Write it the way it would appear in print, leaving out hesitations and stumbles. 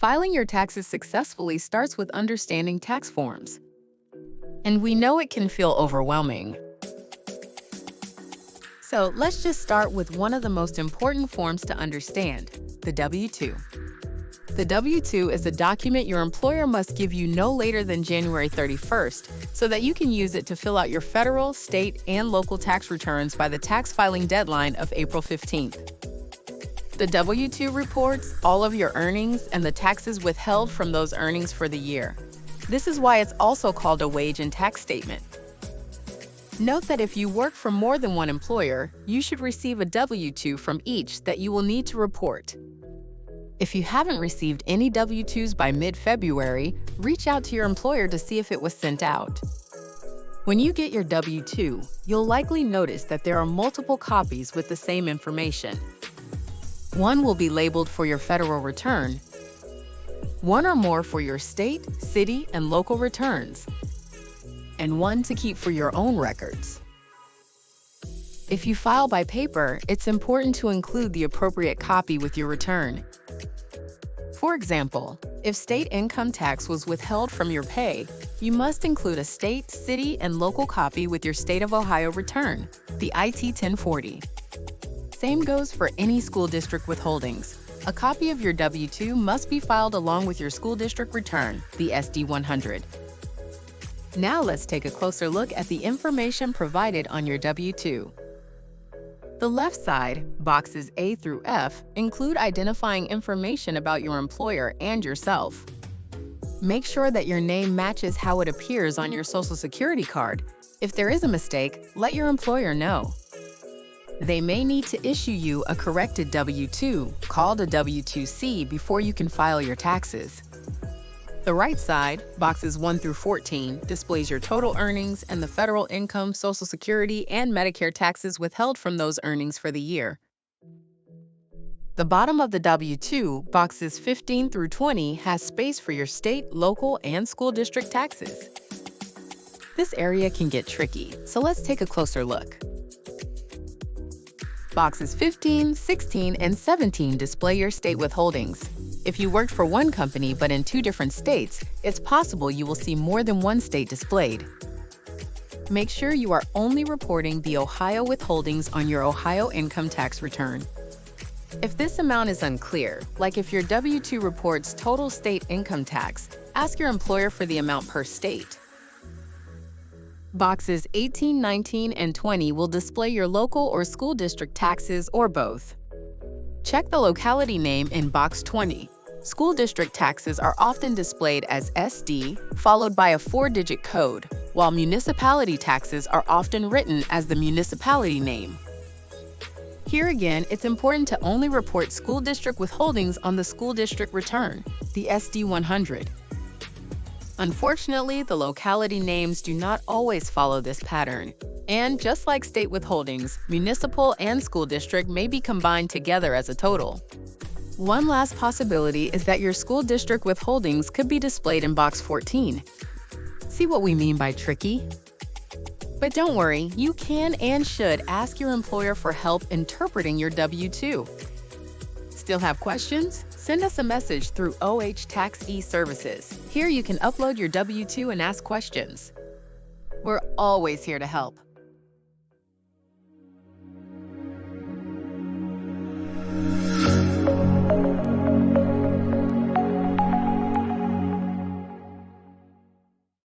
Filing your taxes successfully starts with understanding tax forms. And we know it can feel overwhelming. So let's just start with one of the most important forms to understand, the W-2. The W-2 is a document your employer must give you no later than January 31st so that you can use it to fill out your federal, state, and local tax returns by the tax filing deadline of April 15th. The W-2 reports all of your earnings and the taxes withheld from those earnings for the year. This is why it's also called a wage and tax statement. Note that if you work for more than one employer, you should receive a W-2 from each that you will need to report. If you haven't received any W-2s by mid-February, reach out to your employer to see if it was sent out. When you get your W-2, you'll likely notice that there are multiple copies with the same information. One will be labeled for your federal return, one or more for your state, city, and local returns, and one to keep for your own records. If you file by paper, it's important to include the appropriate copy with your return. For example, if state income tax was withheld from your pay, you must include a state, city, and local copy with your State of Ohio return, the IT-1040. Same goes for any school district withholdings. A copy of your W-2 must be filed along with your school district return, the SD-100. Now let's take a closer look at the information provided on your W-2. The left side, boxes A through F, include identifying information about your employer and yourself. Make sure that your name matches how it appears on your Social Security card. If there is a mistake, let your employer know. They may need to issue you a corrected W-2, called a W-2C, before you can file your taxes. The right side, boxes 1 through 14, displays your total earnings and the federal income, Social Security, and Medicare taxes withheld from those earnings for the year. The bottom of the W-2, boxes 15 through 20, has space for your state, local, and school district taxes. This area can get tricky, so let's take a closer look. Boxes 15, 16, and 17 display your state withholdings. If you worked for one company but in 2 different states, it's possible you will see more than one state displayed. Make sure you are only reporting the Ohio withholdings on your Ohio income tax return. If this amount is unclear, like if your W-2 reports total state income tax, ask your employer for the amount per state. Boxes 18, 19, and 20 will display your local or school district taxes or both. Check the locality name in box 20. School district taxes are often displayed as SD, followed by a 4-digit code, while municipality taxes are often written as the municipality name. Here again, it's important to only report school district withholdings on the school district return, the SD-100. Unfortunately, the locality names do not always follow this pattern. And just like state withholdings, municipal and school district may be combined together as a total. One last possibility is that your school district withholdings could be displayed in box 14. See what we mean by tricky? But don't worry, you can and should ask your employer for help interpreting your W-2. Still have questions? Send us a message through OH Tax e-Services. Here you can upload your W-2 and ask questions. We're always here to help.